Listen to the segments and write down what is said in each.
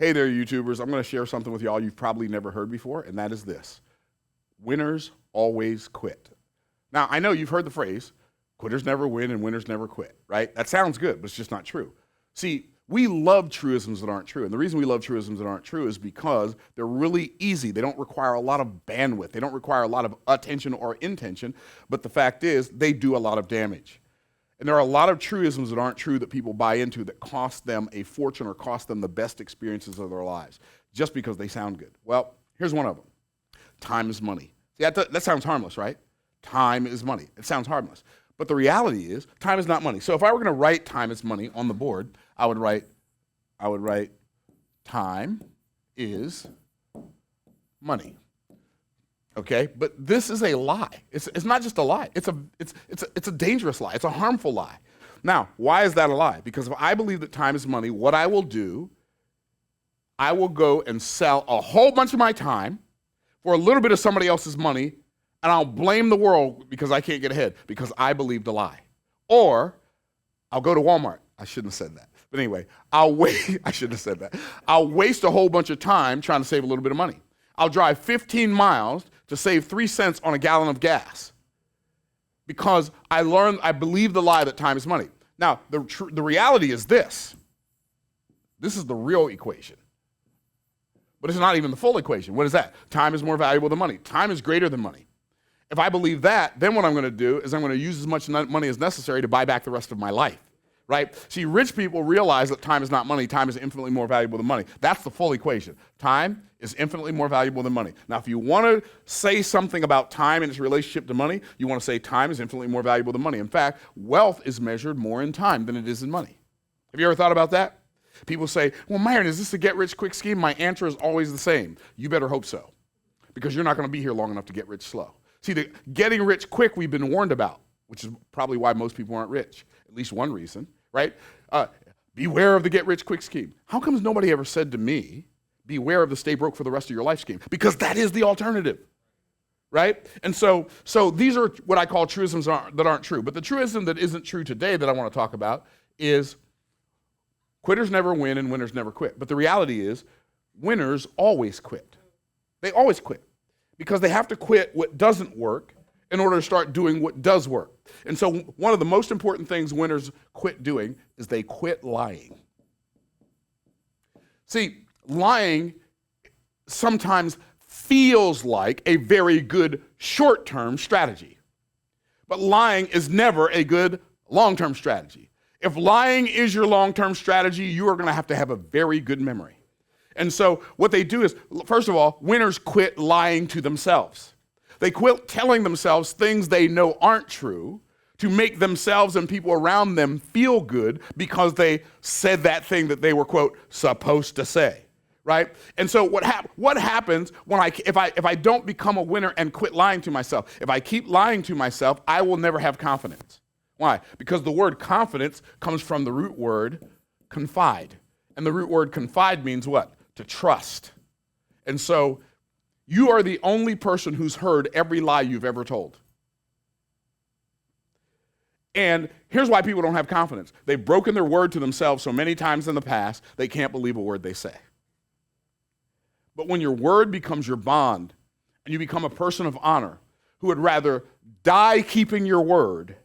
Hey there, YouTubers. I'm going to share something with y'all you've probably never heard before, and that is this. Winners always quit. Now, I know you've heard the phrase, quitters never win and winners never quit, right? That sounds good, but it's just not true. See, we love truisms that aren't true, and the reason we love truisms that aren't true is because they're really easy. They don't require a lot of bandwidth. They don't require a lot of attention or intention, but the fact is they do a lot of damage. And there are a lot of truisms that aren't true that people buy into that cost them a fortune or cost them the best experiences of their lives just because they sound good. Well, here's one of them. Time is money. See, that sounds harmless, right? Time is money. It sounds harmless. But the reality is time is not money. So if I were going to write time is money on the board, I would write time is money. Okay, but this is a lie. It's not just a lie. It's a dangerous lie. It's a harmful lie. Now, why is that a lie? Because if I believe that time is money, what I will do, I will go and sell a whole bunch of my time for a little bit of somebody else's money, and I'll blame the world because I can't get ahead because I believed a lie. Or I'll go to Walmart. I shouldn't have said that. But anyway, I shouldn't have said that. I'll waste a whole bunch of time trying to save a little bit of money. I'll drive 15 miles to save 3 cents on a gallon of gas because I believe the lie that time is money. Now, the reality is this. This is the real equation. But it's not even the full equation. What is that? Time is more valuable than money. Time is greater than money. If I believe that, then what I'm going to do is I'm going to use as much money as necessary to buy back the rest of my life. Right? See, rich people realize that time is not money. Time is infinitely more valuable than money. That's the full equation. Time is infinitely more valuable than money. Now, if you want to say something about time and its relationship to money, you want to say time is infinitely more valuable than money. In fact, wealth is measured more in time than it is in money. Have you ever thought about that? People say, well, Myron, is this a get-rich-quick scheme? My answer is always the same. You better hope so, because you're not going to be here long enough to get rich slow. See, the getting rich quick we've been warned about, which is probably why most people aren't rich. At least one reason, right? Beware of the get-rich-quick scheme. How come nobody ever said to me, beware of the stay broke for the rest of your life scheme? Because that is the alternative, right? And so these are what I call truisms that aren't true. But the truism that isn't true today that I want to talk about is quitters never win and winners never quit. But the reality is winners always quit. They always quit because they have to quit what doesn't work in order to start doing what does work. And so one of the most important things winners quit doing is they quit lying. See, lying sometimes feels like a very good short-term strategy, but lying is never a good long-term strategy. If lying is your long-term strategy, you are going to have a very good memory. And so what they do is, first of all, winners quit lying to themselves. They quit telling themselves things they know aren't true to make themselves and people around them feel good because they said that thing that they were, quote, supposed to say, right? And so what happens when if I don't become a winner and quit lying to myself? If I keep lying to myself, I will never have confidence. Why? Because the word confidence comes from the root word confide. And the root word confide means what? To trust. And so you are the only person who's heard every lie you've ever told. And here's why people don't have confidence. They've broken their word to themselves so many times in the past, they can't believe a word they say. But when your word becomes your bond, and you become a person of honor who would rather die keeping your word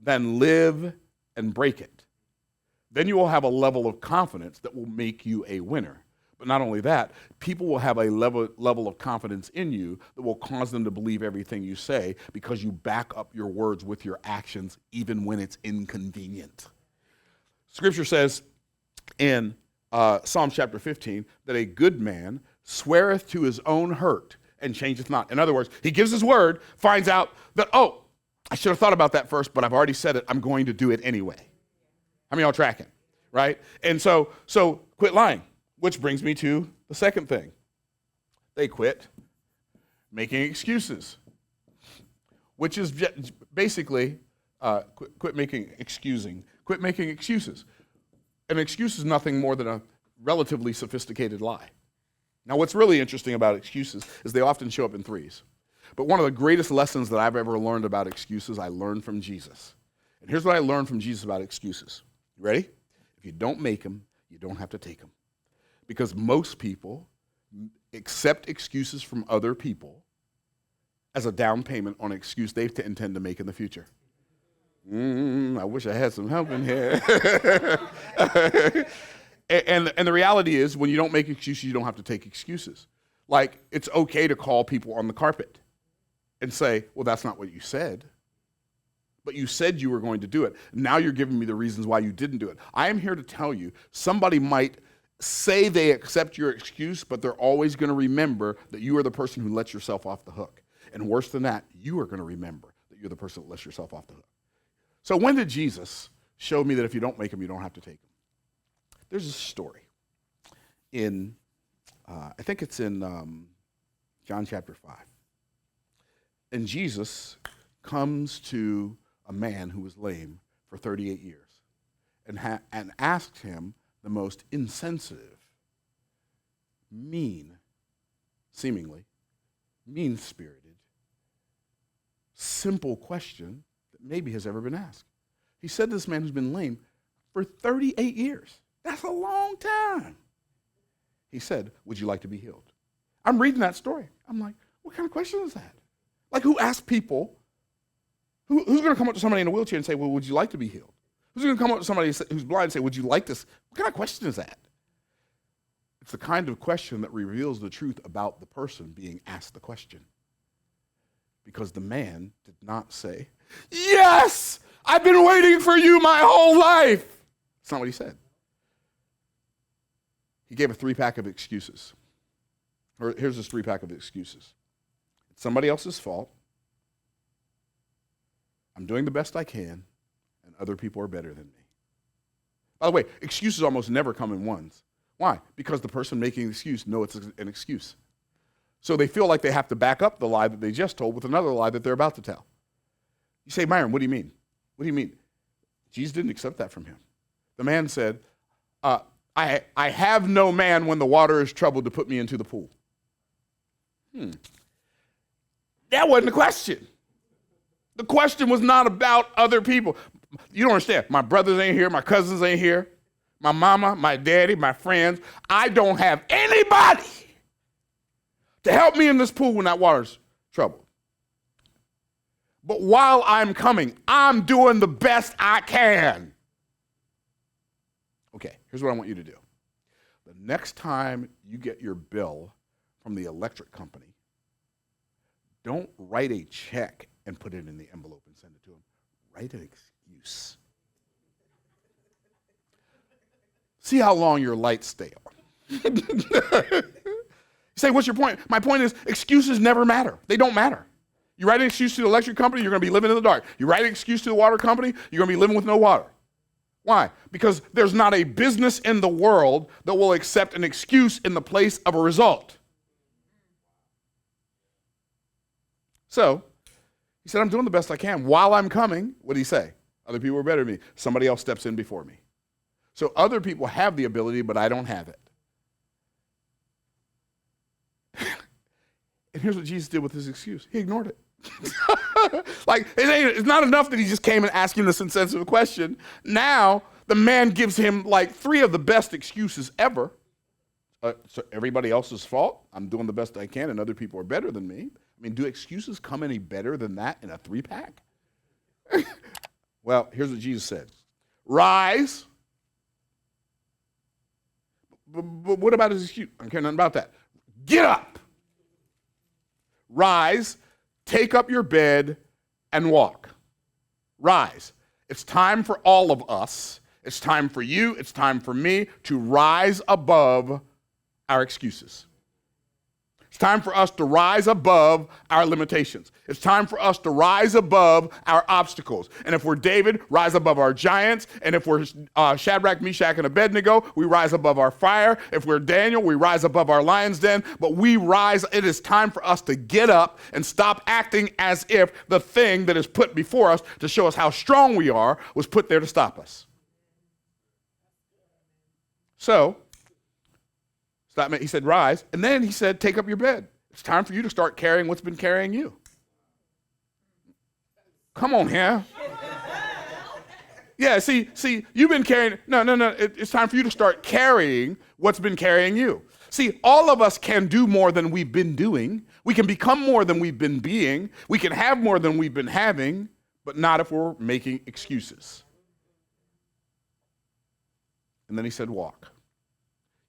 than live and break it, then you will have a level of confidence that will make you a winner. But not only that, people will have a level of confidence in you that will cause them to believe everything you say because you back up your words with your actions even when it's inconvenient. Scripture says in Psalm chapter 15 that a good man sweareth to his own hurt and changeth not. In other words, he gives his word, finds out that, oh, I should have thought about that first, but I've already said it. I'm going to do it anyway. How many of y'all tracking, right? And so quit lying. Which brings me to the second thing. They quit making excuses, which is basically quit making excuses. An excuse is nothing more than a relatively sophisticated lie. Now, what's really interesting about excuses is they often show up in threes. But one of the greatest lessons that I've ever learned about excuses, I learned from Jesus. And here's what I learned from Jesus about excuses. You ready? If you don't make them, you don't have to take them. Because most people accept excuses from other people as a down payment on an excuse they intend to make in the future. I wish I had some help in here. and the reality is, when you don't make excuses, you don't have to take excuses. Like, it's okay to call people on the carpet and say, well, that's not what you said. But you said you were going to do it. Now you're giving me the reasons why you didn't do it. I am here to tell you, somebody might say they accept your excuse, but they're always going to remember that you are the person who lets yourself off the hook. And worse than that, you are going to remember that you're the person that lets yourself off the hook. So when did Jesus show me that if you don't make them, you don't have to take them? There's a story in, I think it's in John chapter 5. And Jesus comes to a man who was lame for 38 years and asked him the most insensitive, seemingly mean-spirited, simple question that maybe has ever been asked. He said to this man who's been lame for 38 years. That's a long time. He said, would you like to be healed? I'm reading that story. I'm like, what kind of question is that? Like, who asked people, who's going to come up to somebody in a wheelchair and say, well, would you like to be healed? Who's going to come up to somebody who's blind and say, would you like this? What kind of question is that? It's the kind of question that reveals the truth about the person being asked the question. Because the man did not say, yes, I've been waiting for you my whole life. That's not what he said. He gave a 3-pack of excuses. Here's this 3-pack of excuses. It's somebody else's fault. I'm doing the best I can, and other people are better than me. By the way, excuses almost never come in ones. Why? Because the person making the excuse knows it's an excuse. So they feel like they have to back up the lie that they just told with another lie that they're about to tell. You say, Myron, what do you mean? What do you mean? Jesus didn't accept that from him. The man said, I have no man when the water is troubled to put me into the pool. That wasn't the question. The question was not about other people. You don't understand. My brothers ain't here. My cousins ain't here. My mama, my daddy, my friends. I don't have anybody to help me in this pool when that water's troubled. But while I'm coming, I'm doing the best I can. Okay, here's what I want you to do. The next time you get your bill from the electric company, don't write a check and put it in the envelope and send it to them. Write an excuse. See how long your lights stay on. You say, what's your point? My point is, excuses never matter. They don't matter. You write an excuse to the electric company, you're going to be living in the dark. You write an excuse to the water company, you're going to be living with no water. Why? Because there's not a business in the world that will accept an excuse in the place of a result. So, he said, I'm doing the best I can. While I'm coming, what did he say? Other people are better than me. Somebody else steps in before me. So other people have the ability, but I don't have it. And here's what Jesus did with his excuse. He ignored it. Like, it's not enough that he just came and asked him this insensitive question. Now, the man gives him like 3 of the best excuses ever. So everybody else's fault. I'm doing the best I can, and other people are better than me. I mean, do excuses come any better than that in a 3-pack? Well, here's what Jesus said. Rise. But what about his excuse? I don't care nothing about that. Get up. Rise. Take up your bed and walk. Rise. It's time for all of us. It's time for you. It's time for me to rise above our excuses. It's time for us to rise above our limitations. It's time for us to rise above our obstacles. And if we're David, rise above our giants. And if we're Shadrach, Meshach, and Abednego, we rise above our fire. If we're Daniel, we rise above our lion's den. But we rise. It is time for us to get up and stop acting as if the thing that is put before us to show us how strong we are was put there to stop us. So, he said, rise. And then he said, take up your bed. It's time for you to start carrying what's been carrying you. Come on here. Yeah, see, you've been carrying, no. It's time for you to start carrying what's been carrying you. See, all of us can do more than we've been doing. We can become more than we've been being. We can have more than we've been having, but not if we're making excuses. And then he said, walk.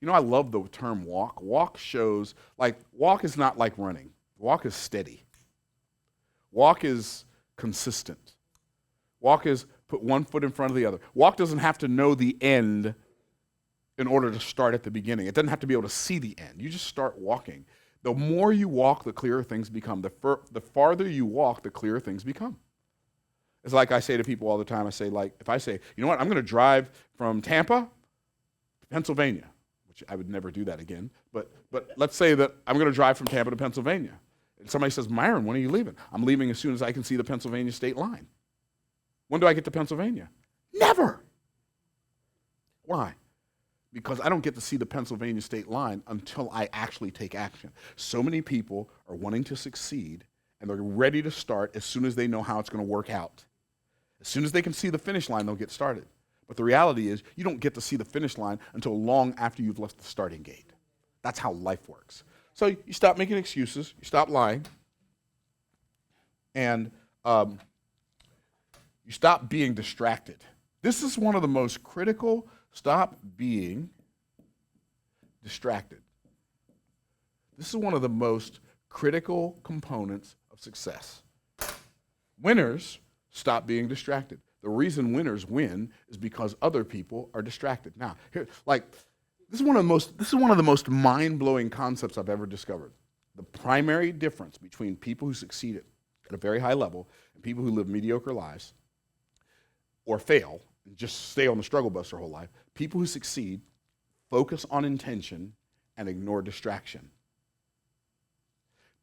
You know, I love the term walk. Walk shows, walk is not like running. Walk is steady. Walk is consistent. Walk is put one foot in front of the other. Walk doesn't have to know the end in order to start at the beginning. It doesn't have to be able to see the end. You just start walking. The more you walk, the clearer things become. The farther you walk, the clearer things become. It's like I say to people all the time. I say, if I say, you know what, I'm going to drive from Tampa to Pennsylvania, which I would never do that again, but let's say that I'm going to drive from Tampa to Pennsylvania. And somebody says, Myron, when are you leaving? I'm leaving as soon as I can see the Pennsylvania state line. When do I get to Pennsylvania? Never. Why? Because I don't get to see the Pennsylvania state line until I actually take action. So many people are wanting to succeed, and they're ready to start as soon as they know how it's going to work out. As soon as they can see the finish line, they'll get started. But the reality is, you don't get to see the finish line until long after you've left the starting gate. That's how life works. So you stop making excuses, you stop lying, and you stop being distracted. This is one of the most critical. Stop being distracted. This is one of the most critical components of success. Winners stop being distracted. The reason winners win is because other people are distracted. Now, here, this is one of the most mind-blowing concepts I've ever discovered. The primary difference between people who succeed at a very high level and people who live mediocre lives or fail and just stay on the struggle bus their whole life, people who succeed focus on intention and ignore distraction.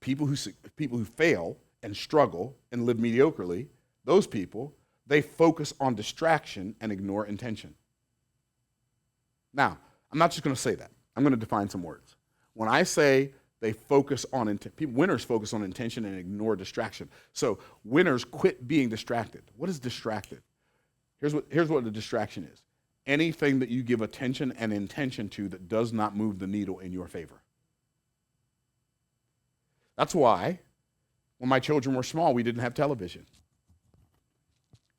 People who fail and struggle and live mediocrely, those people, they focus on distraction and ignore intention. Now, I'm not just going to say that. I'm going to define some words. When I say they focus on winners focus on intention and ignore distraction. So winners quit being distracted. What is distracted? Here's what the distraction is. Anything that you give attention and intention to that does not move the needle in your favor. That's why when my children were small, we didn't have television.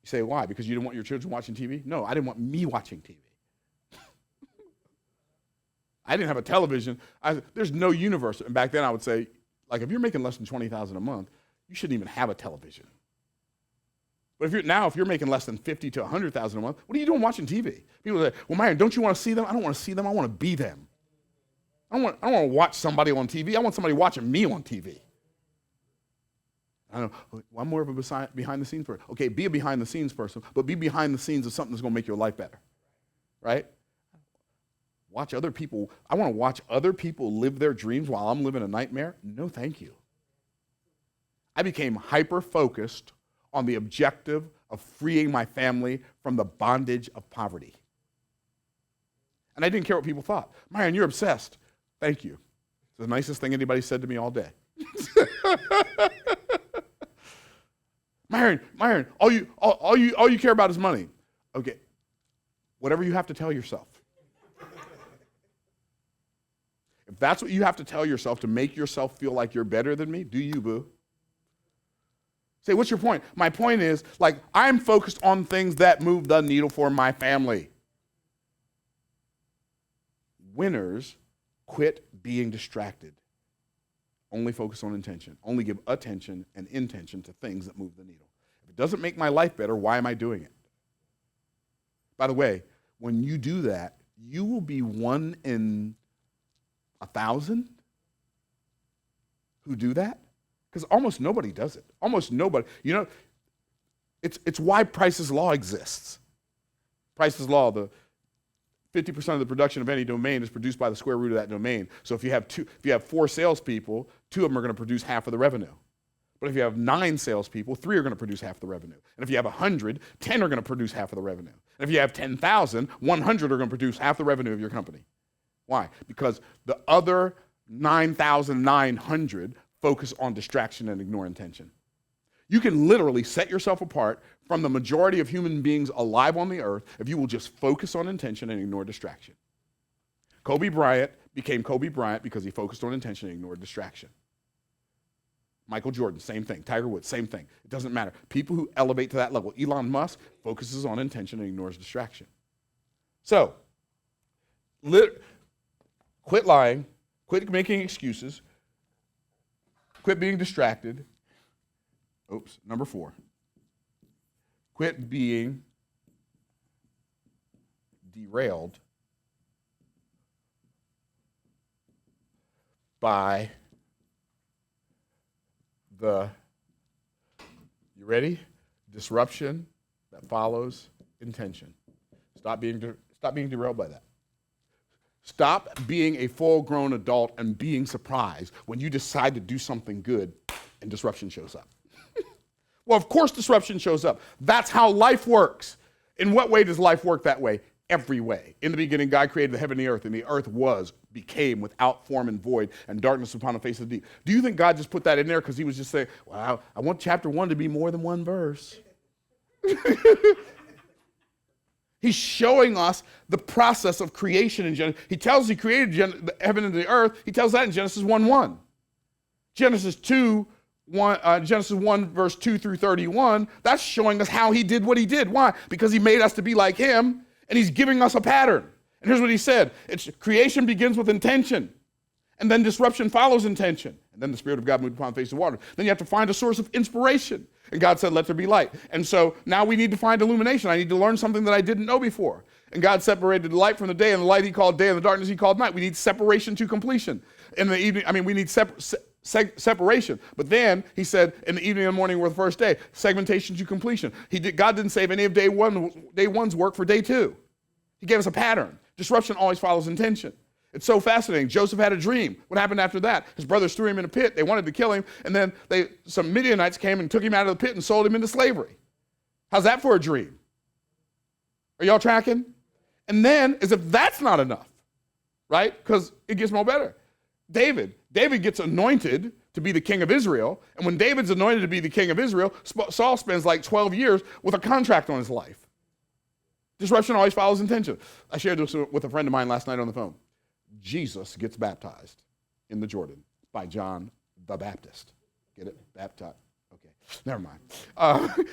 You say, why? Because you didn't want your children watching TV? No, I didn't want me watching TV. I didn't have a television. There's no universe. And back then I would say, if you're making less than $20,000 a month, you shouldn't even have a television. But if you're making less than $50,000 to $100,000 a month, what are you doing watching TV? People say, well, Myron, don't you want to see them? I don't want to see them. I want to be them. I don't want to watch somebody on TV. I want somebody watching me on TV. I don't know. Well, I'm more of a behind-the-scenes person. Okay, be a behind-the-scenes person, but be behind the scenes of something that's going to make your life better, right? Watch other people. I want to watch other people live their dreams while I'm living a nightmare? No, thank you. I became hyper-focused on the objective of freeing my family from the bondage of poverty. And I didn't care what people thought. Myron, you're obsessed. Thank you. It's the nicest thing anybody said to me all day. Myron, all you care about is money. Okay, whatever you have to tell yourself. If that's what you have to tell yourself to make yourself feel like you're better than me, do you, boo? Say, what's your point? My point is, I'm focused on things that move the needle for my family. Winners quit being distracted. Only focus on intention. Only give attention and intention to things that move the needle. If it doesn't make my life better, why am I doing it? By the way, when you do that, you will be 1 in 1,000 who do that. Because almost nobody does it. Almost nobody. You know, it's why Price's Law exists. Price's Law, the 50% of the production of any domain is produced by the square root of that domain. So if you have 4 salespeople, 2 of them are going to produce half of the revenue. But if you have 9 salespeople, 3 are going to produce half the revenue. And if you have 100, 10 are going to produce half of the revenue. And if you have 10,000, 100 are going to produce half the revenue of your company. Why? Because the other 9,900 focus on distraction and ignore intention. You can literally set yourself apart from the majority of human beings alive on the earth if you will just focus on intention and ignore distraction. Kobe Bryant became Kobe Bryant because he focused on intention and ignored distraction. Michael Jordan, same thing. Tiger Woods, same thing. It doesn't matter. People who elevate to that level. Elon Musk focuses on intention and ignores distraction. So, quit lying, quit making excuses, quit being distracted. Number 4. Quit being derailed by the, you ready? Disruption that follows intention. Stop being derailed by that. Stop being a full-grown adult and being surprised when you decide to do something good and disruption shows up. Well, of course disruption shows up. That's how life works. In what way does life work that way? Every way. In the beginning, God created the heaven and the earth, and the earth became without form and void, and darkness upon the face of the deep. Do you think God just put that in there because he was just saying, well, I want chapter 1 to be more than one verse? He's showing us the process of creation in Genesis. He tells us he created the heaven and the earth. He tells that in Genesis 1:1. Genesis 1, verse 2 through 31, that's showing us how he did what he did. Why? Because he made us to be like him, and he's giving us a pattern. And here's what he said. Creation begins with intention, and then disruption follows intention. And then the Spirit of God moved upon the face of water. Then you have to find a source of inspiration. And God said, let there be light. And so now we need to find illumination. I need to learn something that I didn't know before. And God separated the light from the day, and the light he called day, and the darkness he called night. We need separation to completion. In the evening, we need separation. But then he said, in the evening and morning were the first day, segmentation to completion. God didn't save any of day one's work for day 2. He gave us a pattern. Disruption always follows intention. It's so fascinating. Joseph had a dream. What happened after that? His brothers threw him in a pit. They wanted to kill him, and then some Midianites came and took him out of the pit and sold him into slavery. How's that for a dream? Are y'all tracking? And then, as if that's not enough, right? Because it gets more better. David gets anointed to be the king of Israel, and when David's anointed to be the king of Israel, Saul spends like 12 years with a contract on his life. Disruption always follows intention. I shared this with a friend of mine last night on the phone. Jesus gets baptized in the Jordan by John the Baptist. Get it? Baptized. Okay, never mind.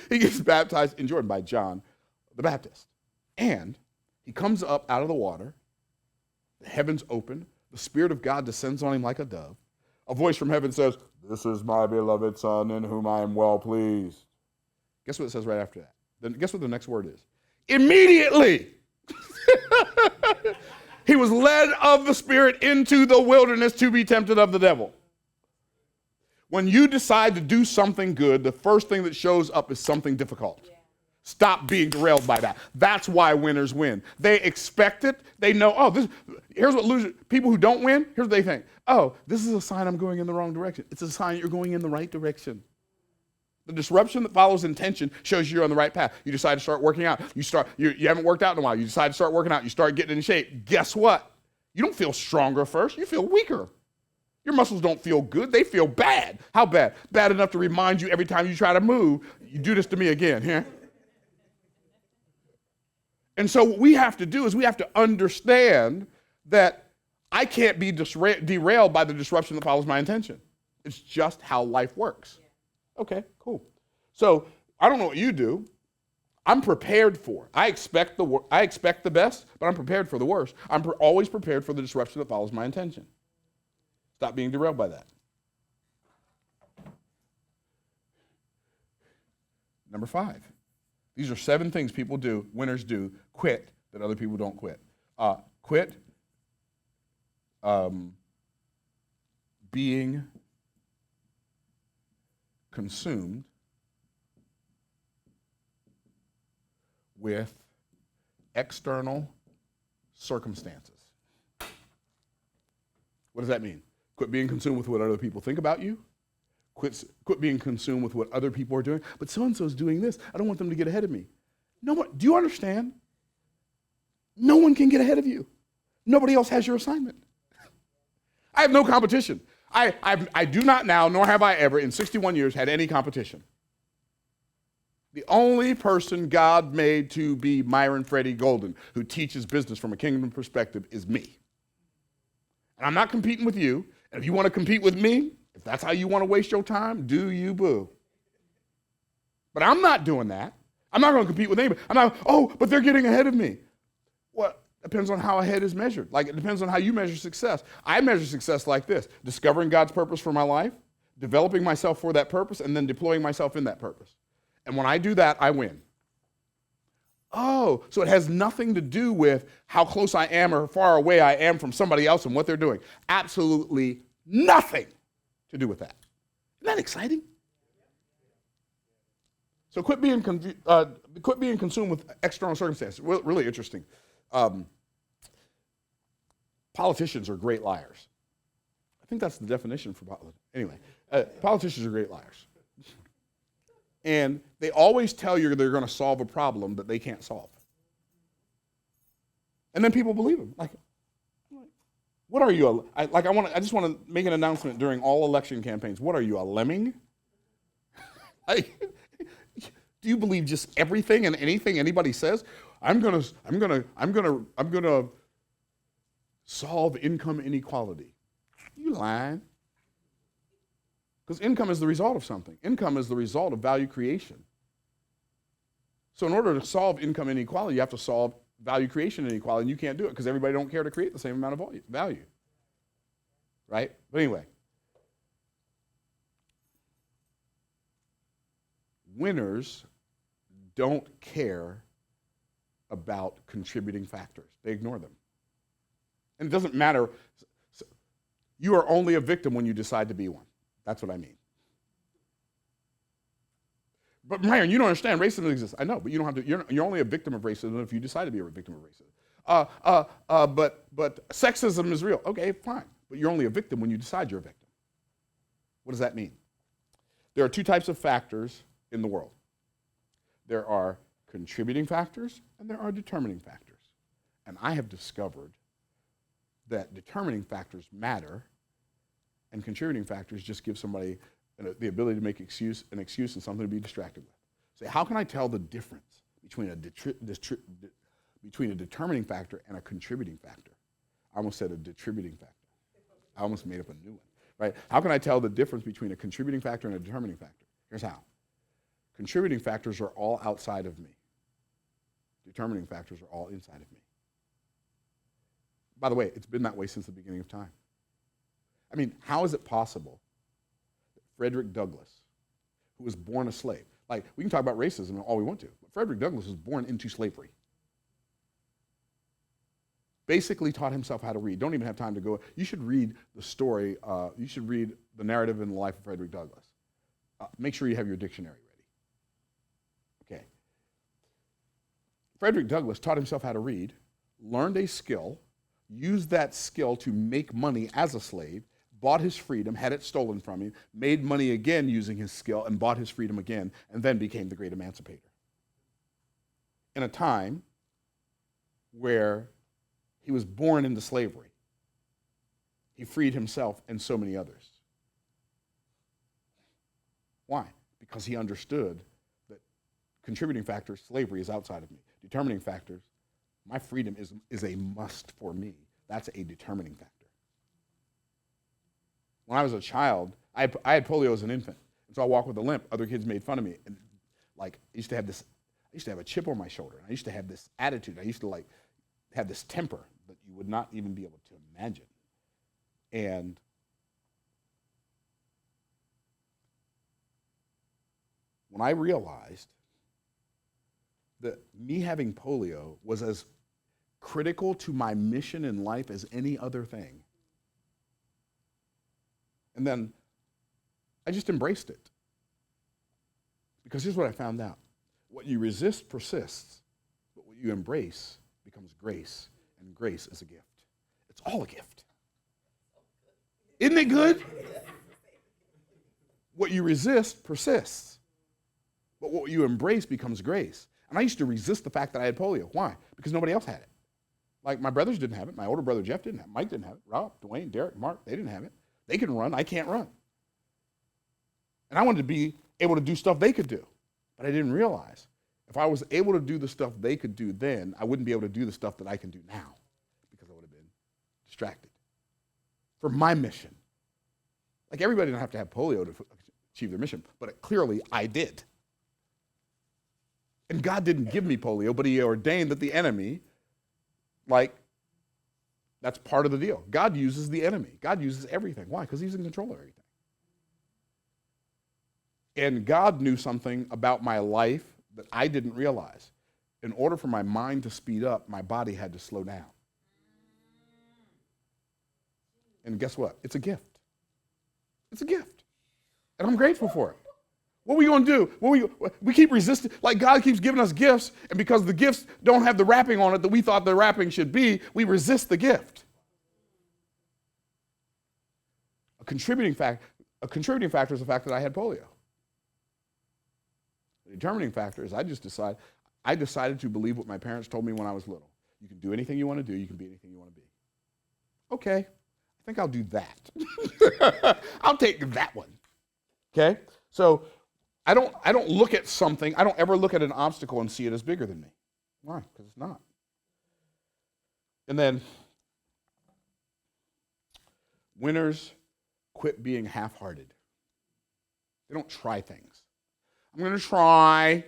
He gets baptized in Jordan by John the Baptist. And he comes up out of the water, the heavens open, the Spirit of God descends on him like a dove. A voice from heaven says, "This is my beloved Son in whom I am well pleased." Guess what it says right after that? Then guess what the next word is? Immediately. He was led of the Spirit into the wilderness to be tempted of the devil. When you decide to do something good, the first thing that shows up is something difficult. Yeah. Stop being derailed by that. That's why winners win. They expect it. They know, here's what losers, people who don't win, here's what they think. This is a sign I'm going in the wrong direction. It's a sign you're going in the right direction. The disruption that follows intention shows you're on the right path. You decide to start working out. You haven't worked out in a while. You decide to start working out. You start getting in shape. Guess what? You don't feel stronger first. You feel weaker. Your muscles don't feel good. They feel bad. How bad? Bad enough to remind you every time you try to move, you do this to me again. Huh? And so what we have to do is we have to understand that I can't be derailed by the disruption that follows my intention. It's just how life works. Okay, cool. So I don't know what you do. I'm prepared for it. I expect the best, but I'm prepared for the worst. I'm always prepared for the disruption that follows my intention. Stop being derailed by that. Number 5. These are 7 things people do, winners do, quit, that other people don't quit. Quit being consumed with external circumstances. What does that mean? Quit being consumed with what other people think about you. Quit being consumed with what other people are doing. But so-and-so's doing this. I don't want them to get ahead of me. Do you understand? No one can get ahead of you. Nobody else has your assignment. I have no competition. I do not now, nor have I ever in 61 years had any competition. The only person God made to be Myron Freddie Golden, who teaches business from a kingdom perspective, is me. And I'm not competing with you. And if you want to compete with me, if that's how you want to waste your time, do you, boo. But I'm not doing that. I'm not going to compete with anybody. I'm not, oh, but they're getting ahead of me. Well, it depends on how ahead is measured. Like, it depends on how you measure success. I measure success like this: discovering God's purpose for my life, developing myself for that purpose, and then deploying myself in that purpose. And when I do that, I win. Oh, so it has nothing to do with how close I am or far away I am from somebody else and what they're doing. Absolutely nothing to do with that. Isn't that exciting? So quit being consumed with external circumstances. Really interesting. Politicians are great liars. I think that's the definition for politics. Anyway, politicians are great liars. And they always tell you they're going to solve a problem that they can't solve. And then people believe them. Like, what are you? I just want to make an announcement during all election campaigns. What are you, a lemming? Like, do you believe just everything and anything anybody says? I'm gonna solve income inequality. You lying. Because income is the result of something. Income is the result of value creation. So in order to solve income inequality, you have to solve value creation inequality, and you can't do it because everybody don't care to create the same amount of value. Right? But anyway, winners don't care about contributing factors. They ignore them. And it doesn't matter. You are only a victim when you decide to be one. That's what I mean. But Myron, you don't understand. Racism exists. I know, but you don't have to. You're only a victim of racism if you decide to be a victim of racism. But sexism is real. Okay, fine. But you're only a victim when you decide you're a victim. What does that mean? There are two types of factors in the world. There are contributing factors and there are determining factors. And I have discovered that determining factors matter, and contributing factors just give somebody the ability to make an excuse and something to be distracted with. Say, how can I tell the difference between a determining factor and a contributing factor? I almost said a detributing factor. I almost made up a new one, right? How can I tell the difference between a contributing factor and a determining factor? Here's how. Contributing factors are all outside of me. Determining factors are all inside of me. By the way, it's been that way since the beginning of time. I mean, how is it possible that Frederick Douglass, who was born a slave, like, we can talk about racism all we want to, but Frederick Douglass was born into slavery. Basically taught himself how to read. Don't even have time to go. You should read the story. You should read the narrative in the life of Frederick Douglass. Make sure you have your dictionary ready. Okay. Frederick Douglass taught himself how to read, learned a skill, used that skill to make money as a slave, bought his freedom, had it stolen from him, made money again using his skill, and bought his freedom again, and then became the great emancipator. In a time where he was born into slavery, he freed himself and so many others. Why? Because he understood that contributing factors, slavery, is outside of me. Determining factors, my freedom is a must for me. That's a determining factor. When I was a child, I had polio as an infant, and so I walked with a limp. Other kids made fun of me, and like I used to have a chip on my shoulder, and I used to have this attitude. I used to like have this temper that you would not even be able to imagine. And when I realized that me having polio was as critical to my mission in life as any other thing, and then I just embraced it. Because here's what I found out. What you resist persists, but what you embrace becomes grace, and grace is a gift. It's all a gift. Isn't it good? What you resist persists, but what you embrace becomes grace. And I used to resist the fact that I had polio. Why? Because nobody else had it. Like, my brothers didn't have it. My older brother Jeff didn't have it. Mike didn't have it. Rob, Dwayne, Derek, Mark, they didn't have it. They can run. I can't run. And I wanted to be able to do stuff they could do. But I didn't realize if I was able to do the stuff they could do then, I wouldn't be able to do the stuff that I can do now because I would have been distracted. For my mission. Like everybody doesn't have to have polio to achieve their mission, but clearly I did. And God didn't give me polio, but he ordained that the enemy, that's part of the deal. God uses the enemy. God uses everything. Why? Because he's in control of everything. And God knew something about my life that I didn't realize. In order for my mind to speed up, my body had to slow down. And guess what? It's a gift. It's a gift. And I'm grateful for it. What are we going to do? We keep resisting. Like God keeps giving us gifts, and because the gifts don't have the wrapping on it that we thought the wrapping should be, we resist the gift. A contributing factor is the fact that I had polio. The determining factor is I decided to believe what my parents told me when I was little. You can do anything you want to do. You can be anything you want to be. Okay, I think I'll do that. I'll take that one. Okay, so I don't look at something. I don't ever look at an obstacle and see it as bigger than me. Why? Because it's not. And then winners quit being half-hearted. They don't try things. I'm going to try.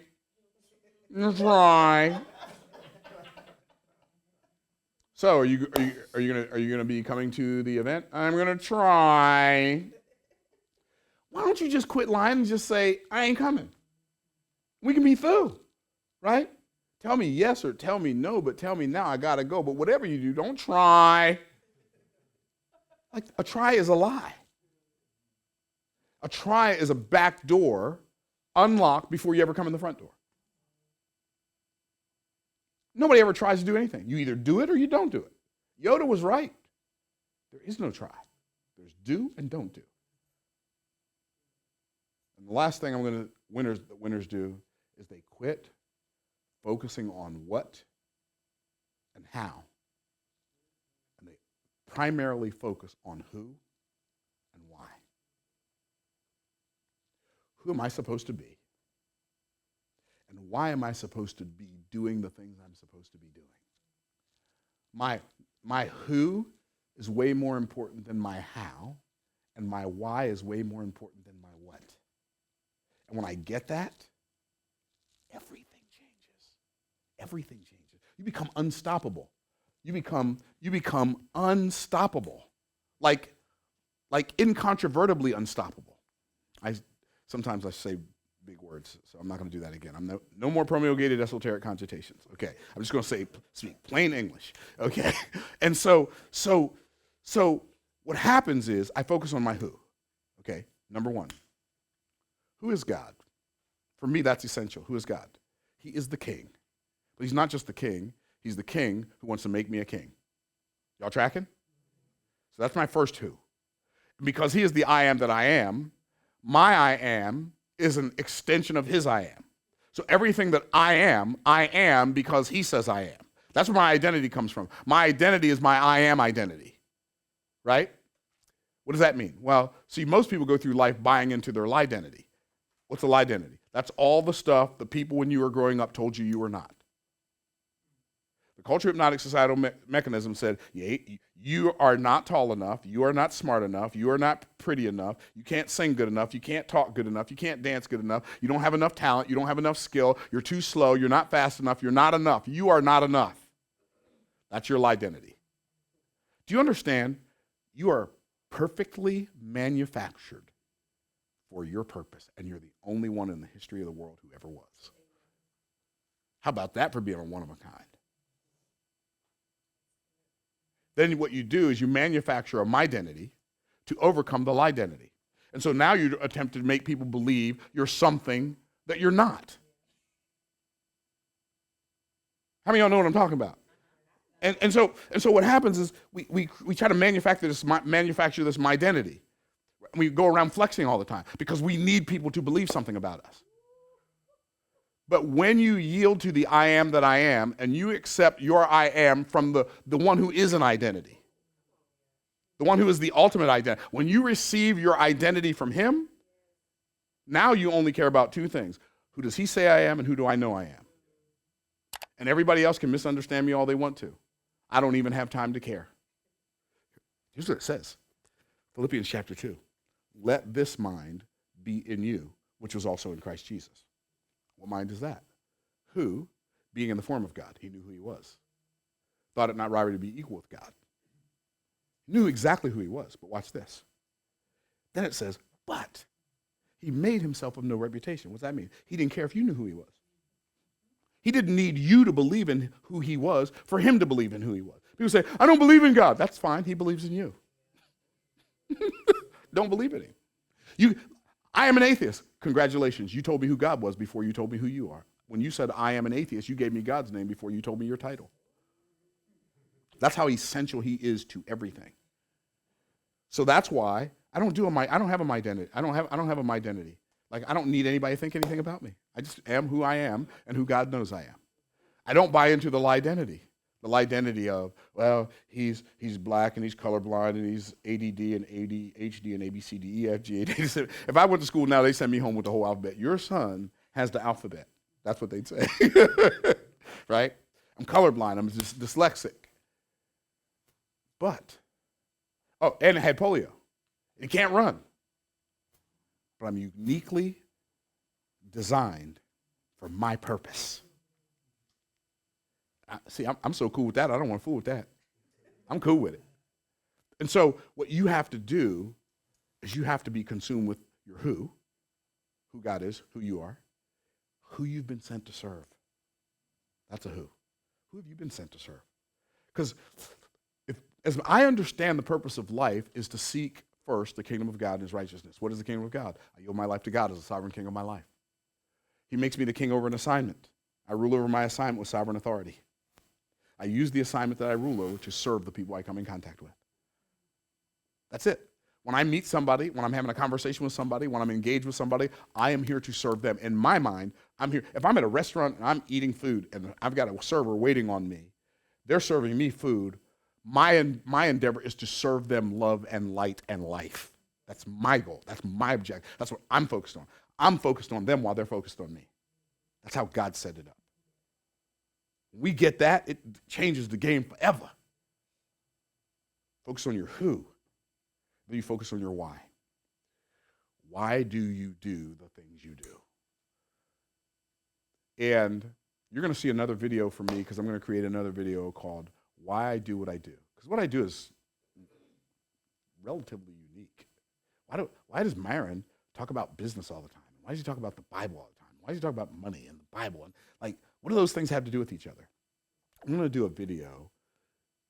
So, are you going to be coming to the event? I'm going to try. Why don't you just quit lying and just say, I ain't coming? We can be through, right? Tell me yes or tell me no, but tell me now I got to go. But whatever you do, don't try. Like a try is a lie. A try is a back door unlocked before you ever come in the front door. Nobody ever tries to do anything. You either do it or you don't do it. Yoda was right. There is no try. There's do and don't do. And the last thing winners do is they quit focusing on what and how. And they primarily focus on who and why. Who am I supposed to be? And why am I supposed to be doing the things I'm supposed to be doing? My who is way more important than my how, and my why is way more important than my what. And when I get that, everything changes. Everything changes. You become unstoppable. You become unstoppable. Like incontrovertibly unstoppable. Sometimes I say big words, so I'm not going to do that again. I'm no more promulgated esoteric connotations. Okay, I'm just going to speak plain English. Okay, and so what happens is I focus on my who. Okay, number one, who is God? For me, that's essential. Who is God? He is the king, but he's not just the king. He's the king who wants to make me a king. Y'all tracking? So that's my first who. Because he is the I am that I am, my I am is an extension of his I am. So everything that I am because he says I am. That's where my identity comes from. My identity is my I am identity, right? What does that mean? Well, see, most people go through life buying into their lie identity. What's a lie identity? That's all the stuff the people when you were growing up told you were not. The culture hypnotic societal mechanism said, you are not tall enough, you are not smart enough, you are not pretty enough, you can't sing good enough, you can't talk good enough, you can't dance good enough, you don't have enough talent, you don't have enough skill, you're too slow, you're not fast enough, you're not enough, you are not enough. That's your identity. Do you understand? You are perfectly manufactured for your purpose, and you're the only one in the history of the world who ever was. How about that for being a one of a kind? Then what you do is you manufacture a my-identity to overcome the lie-identity. And so now you attempt to make people believe you're something that you're not. How many of y'all know what I'm talking about? And so what happens is we try to manufacture this my-identity. We go around flexing all the time because we need people to believe something about us. But when you yield to the I am that I am, and you accept your I am from the one who is an identity, the one who is the ultimate identity, when you receive your identity from him, now you only care about two things. Who does he say I am, and who do I know I am? And everybody else can misunderstand me all they want to. I don't even have time to care. Here's what it says. Philippians chapter 2. Let this mind be in you, which was also in Christ Jesus. What mind is that? Who, being in the form of God, he knew who he was. Thought it not robbery to be equal with God. Knew exactly who he was, but watch this. Then it says, but he made himself of no reputation. What does that mean? He didn't care if you knew who he was. He didn't need you to believe in who he was for him to believe in who he was. People say, I don't believe in God. That's fine. He believes in you. Don't believe in him. I am an atheist. Congratulations. You told me who God was before you told me who you are. When you said, I am an atheist, you gave me God's name before you told me your title. That's how essential he is to everything. So that's why I don't have an identity. I don't have an identity. Like, I don't need anybody to think anything about me. I just am who I am and who God knows I am. I don't buy into the identity. The identity of, well, he's black and he's colorblind and he's ADD and ADHD and ABCDEFG. If I went to school now, they send me home with the whole alphabet. Your son has the alphabet. That's what they'd say. Right? I'm colorblind. I'm just dyslexic. And I had polio. It can't run. But I'm uniquely designed for my purpose. See, I'm so cool with that, I don't want to fool with that. I'm cool with it. And so what you have to do is you have to be consumed with your who God is, who you are, who you've been sent to serve. That's a who. Who have you been sent to serve? Because as I understand the purpose of life is to seek first the kingdom of God and his righteousness. What is the kingdom of God? I yield my life to God as the sovereign king of my life. He makes me the king over an assignment. I rule over my assignment with sovereign authority. I use the assignment that I rule over to serve the people I come in contact with. That's it. When I meet somebody, when I'm having a conversation with somebody, when I'm engaged with somebody, I am here to serve them. In my mind, I'm here. If I'm at a restaurant and I'm eating food and I've got a server waiting on me, they're serving me food, my endeavor is to serve them love and light and life. That's my goal. That's my objective. That's what I'm focused on. I'm focused on them while they're focused on me. That's how God set it up. When we get that, it changes the game forever. Focus on your who. Then you focus on your why. Why do you do the things you do? And you're going to see another video from me because I'm going to create another video called Why I Do What I Do. Because what I do is relatively unique. Why does Myron talk about business all the time? Why does he talk about the Bible all the time? Why does he talk about money and the Bible? And what do those things have to do with each other? I'm going to do a video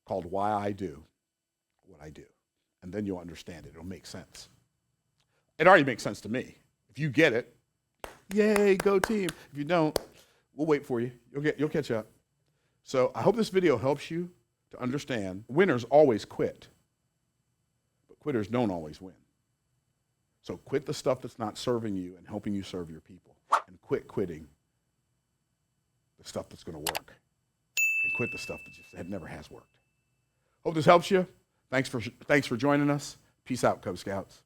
called Why I Do What I Do. And then you'll understand it. It'll make sense. It already makes sense to me. If you get it, yay, go team. If you don't, we'll wait for you. You'll catch up. So I hope this video helps you to understand winners always quit, but quitters don't always win. So quit the stuff that's not serving you and helping you serve your people, and quit quitting the stuff that's going to work, and quit the stuff that never has worked. Hope this helps you. Thanks for joining us. Peace out, Cub Scouts.